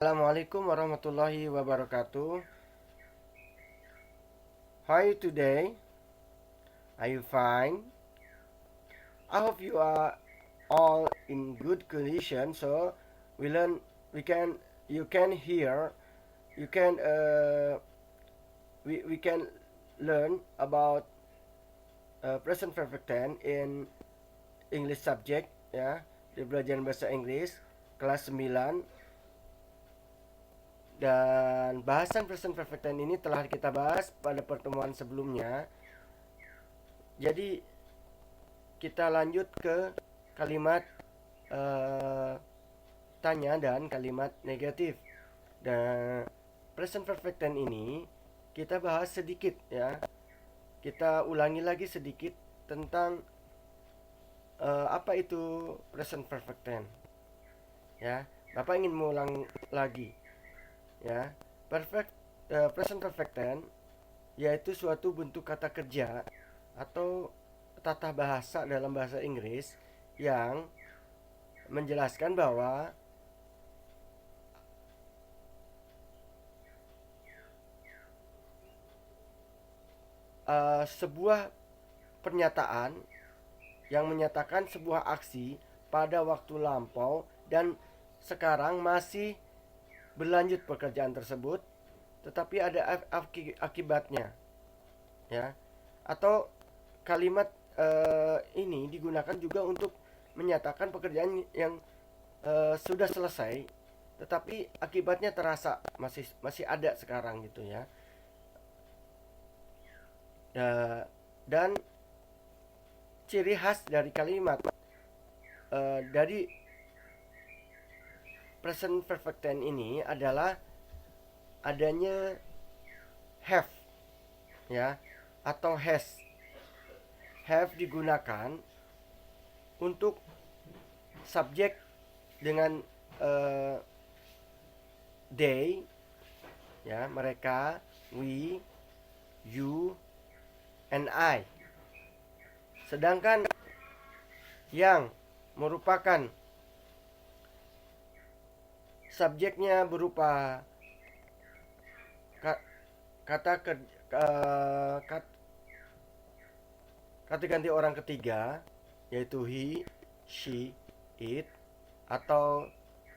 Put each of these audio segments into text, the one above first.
Assalamualaikum warahmatullahi wabarakatuh. How are you today? Are you fine? I hope you are all in good condition. So we learn, we can, you can hear, you can, we can learn about present perfect tense in English subject ya di pelajaran bahasa Inggris kelas 9. Dan bahasan present perfect tense ini telah kita bahas pada pertemuan sebelumnya. Jadi kita lanjut ke kalimat tanya dan kalimat negatif. Dan present perfect tense ini kita bahas sedikit ya. Kita ulangi lagi sedikit tentang apa itu present perfect tense. Ya, Bapak ingin mengulang lagi. Ya, present perfect tense yaitu suatu bentuk kata kerja atau tata bahasa dalam bahasa Inggris yang menjelaskan bahwa sebuah pernyataan yang menyatakan sebuah aksi pada waktu lampau dan sekarang masih berlanjut pekerjaan tersebut, tetapi ada akibatnya, ya. Atau kalimat ini digunakan juga untuk menyatakan pekerjaan yang sudah selesai, tetapi akibatnya terasa masih ada sekarang gitu ya. Dan ciri khas dari kalimat dari present perfect tense ini adalah adanya have ya atau has. Have digunakan untuk subjek dengan they ya, mereka, we, you, and I. Sedangkan yang merupakan subjeknya berupa kata ganti orang ketiga, yaitu he, she, it, atau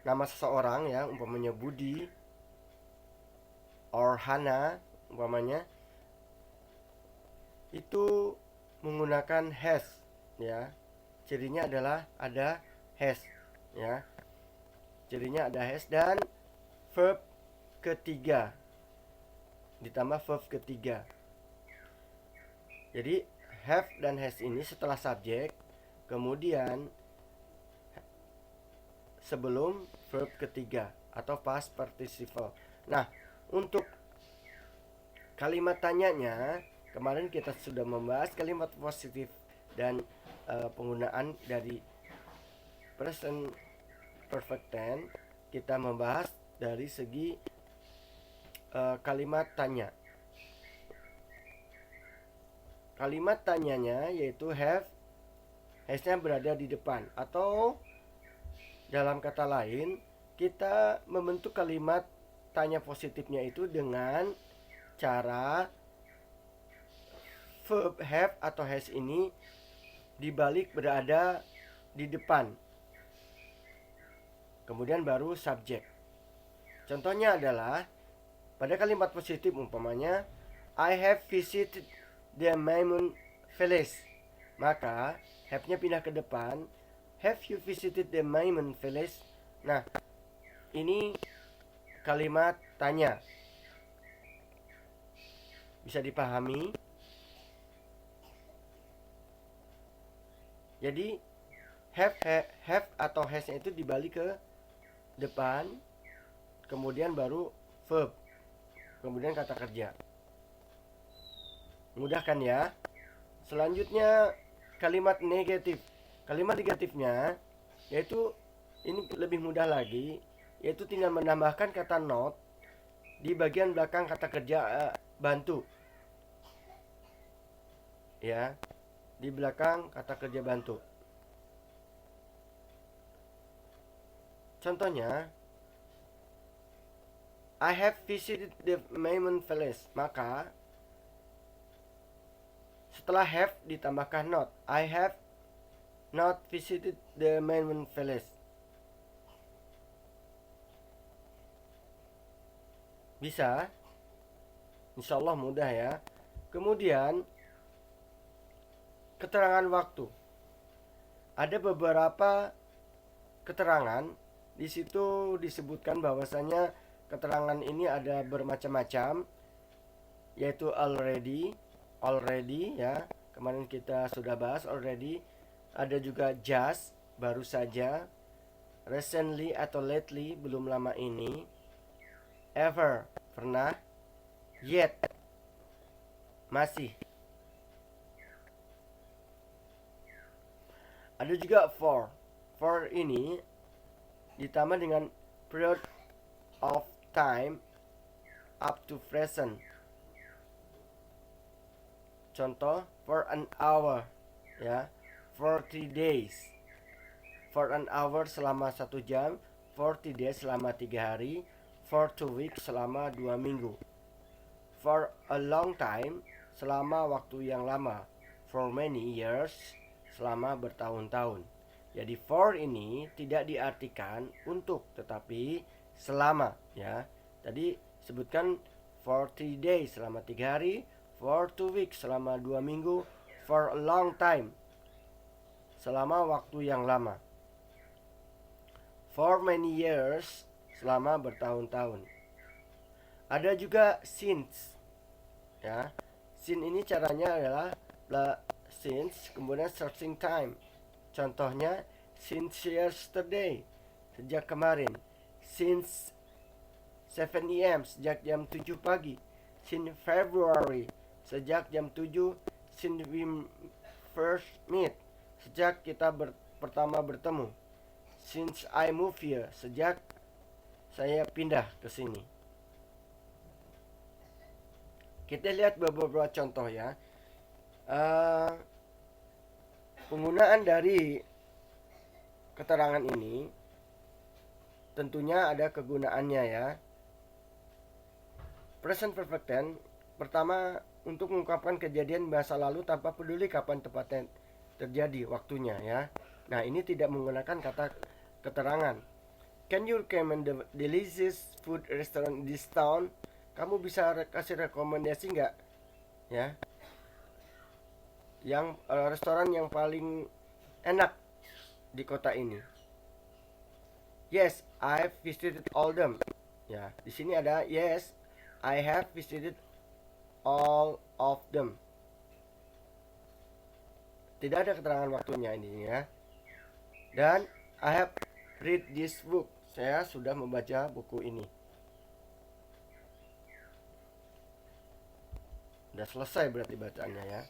nama seseorang ya, umpamanya Budi or Hana umpamanya, itu menggunakan has ya. Cirinya adalah ada has ya. Cirinya ada has dan verb ketiga ditambah verb ketiga. Jadi have dan has ini setelah subjek, kemudian sebelum verb ketiga atau past participle. Nah, untuk kalimat tanyanya, kemarin kita sudah membahas kalimat positif dan penggunaan dari present perfect tense. Kita membahas dari segi kalimat tanya. Kalimat tanyanya yaitu have, has-nya berada di depan, atau dalam kata lain kita membentuk kalimat tanya positifnya itu dengan cara verb have atau has ini dibalik berada di depan, kemudian baru subjek. Contohnya adalah pada kalimat positif umpamanya I have visited the Maimun Village, maka have-nya pindah ke depan, have you visited the Maimun Village? Nah, ini kalimat tanya. Bisa dipahami? Jadi have atau has-nya itu dibalik ke depan, kemudian baru verb, kemudian kata kerja. Mudah kan ya? Selanjutnya kalimat negatif. Kalimat negatifnya yaitu ini lebih mudah lagi, yaitu tinggal menambahkan kata not di bagian belakang kata kerja bantu. Ya, di belakang kata kerja bantu. Contohnya I have visited the Maimon Palace. Maka setelah have ditambahkan not. I have not visited the Maimon Palace. Bisa? Insya Allah mudah ya. Kemudian keterangan waktu. Ada beberapa keterangan di situ disebutkan bahwasanya keterangan ini ada bermacam-macam, yaitu already ya. Kemarin kita sudah bahas already. Ada juga just, baru saja. Recently atau lately, belum lama ini. Ever, pernah. Yet, masih. Ada juga for. For ini ditambah dengan period of time up to present. Contoh, for an hour, ya. For 3 days. For an hour selama 1 jam. For 3 days selama 3 hari. For 2 weeks selama 2 minggu. For a long time, selama waktu yang lama. For many years, selama bertahun-tahun. Jadi for ini tidak diartikan untuk, tetapi selama, ya. Tadi sebutkan for 3 days selama 3 hari, for 2 weeks selama 2 minggu, for a long time selama waktu yang lama. For many years selama bertahun-tahun. Ada juga since, ya. Since ini caranya adalah since kemudian searching time. Contohnya since yesterday, sejak kemarin. Since 7 AM, sejak jam 7 pagi. Since February, sejak jam 7. Since we first meet, sejak kita pertama bertemu. Since I move here, sejak saya pindah ke sini. Kita lihat beberapa contoh ya. Penggunaan dari keterangan ini tentunya ada kegunaannya ya. Present perfect tense pertama untuk mengungkapkan kejadian masa lalu tanpa peduli kapan tepatnya terjadi waktunya ya. Nah, ini tidak menggunakan kata keterangan. Can you recommend the delicious food restaurant in this town? Kamu bisa kasih rekomendasi nggak ya? Yang restoran yang paling enak di kota ini. Yes, I've visited all them. Ya, di sini ada yes, I have visited all of them. Tidak ada keterangan waktunya ini ya. Dan I have read this book. Saya sudah membaca buku ini. Sudah selesai berarti bacaannya ya.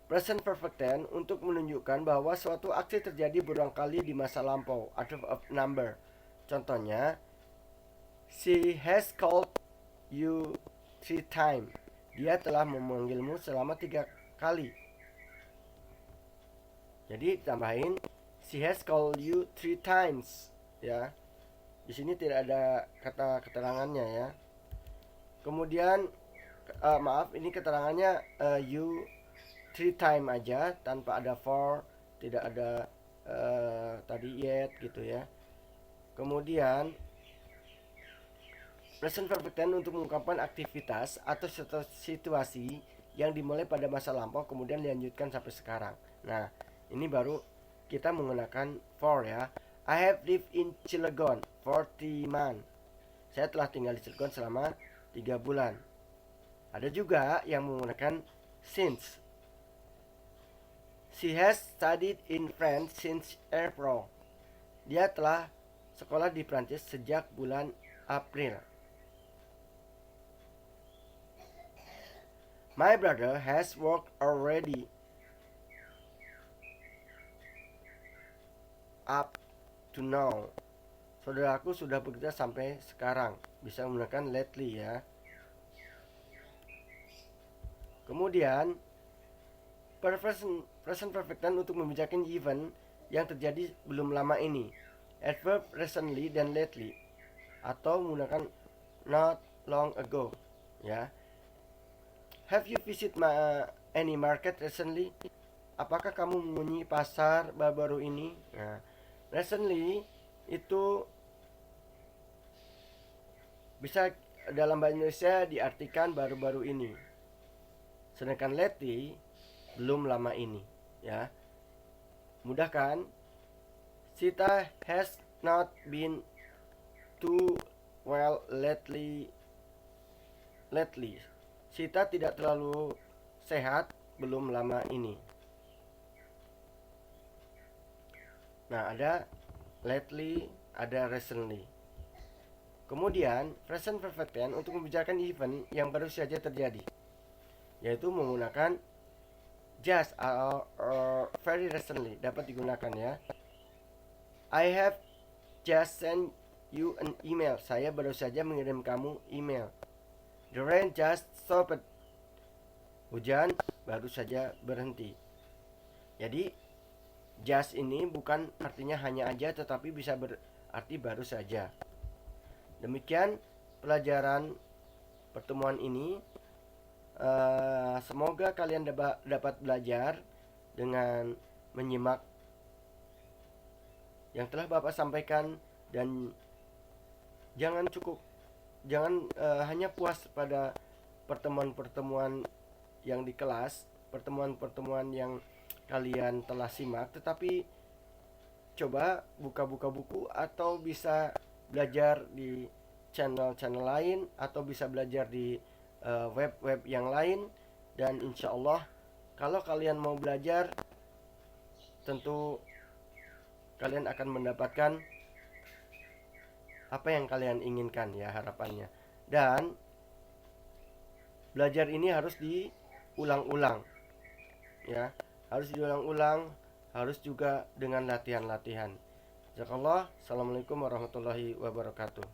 Present perfect tense untuk menunjukkan bahwa suatu aksi terjadi berulang kali di masa lampau atau of number. Contohnya, she has called you 3 times. Dia telah memanggilmu selama 3 kali. Jadi tambahin she has called you 3 times ya. Di sini tidak ada kata keterangannya ya. Kemudian maaf, ini keterangannya you 3 times aja tanpa ada for, tidak ada tadi yet gitu ya. Kemudian present perfect tense untuk mengungkapkan aktivitas atau situasi yang dimulai pada masa lampau kemudian dilanjutkan sampai sekarang. Nah, ini baru kita menggunakan for ya. I have lived in Cilegon for 3 months. Saya telah tinggal di Cilegon selama 3 bulan. Ada juga yang menggunakan since. She has studied in France since April. Dia telah sekolah di Prancis sejak bulan April. My brother has worked already up to now. Saudaraku sudah bekerja sampai sekarang. Bisa menggunakan lately ya. Kemudian present perfect tense untuk membicarakan event yang terjadi belum lama ini. Adverb recently dan lately. Atau menggunakan not long ago. Ya. Have you visit any market recently? Apakah kamu mengunjungi pasar baru-baru ini? Nah, recently itu bisa dalam bahasa Indonesia diartikan baru-baru ini. Sedangkan lately belum lama ini, ya. Mudah kan? Sita has not been too well lately. Sita tidak terlalu sehat belum lama ini. Nah, ada lately, ada recently. Kemudian, present perfect tense untuk membicarakan event yang baru saja terjadi, yaitu menggunakan just or very recently dapat digunakan ya. I have just sent you an email. Saya baru saja mengirim kamu email. The rain just stopped. Hujan baru saja berhenti. Jadi just ini bukan artinya hanya aja, tetapi bisa berarti baru saja. Demikian pelajaran pertemuan ini. Semoga kalian dapat belajar dengan menyimak yang telah Bapak sampaikan, dan jangan hanya puas pada pertemuan-pertemuan yang di kelas, pertemuan-pertemuan yang kalian telah simak, tetapi coba buka-buka buku atau bisa belajar di channel-channel lain atau bisa belajar di web-web yang lain. Dan insya Allah kalau kalian mau belajar, tentu kalian akan mendapatkan apa yang kalian inginkan ya, harapannya. Dan belajar ini harus diulang-ulang ya, harus diulang-ulang, harus juga dengan latihan-latihan. Jazakallah. Assalamualaikum warahmatullahi wabarakatuh.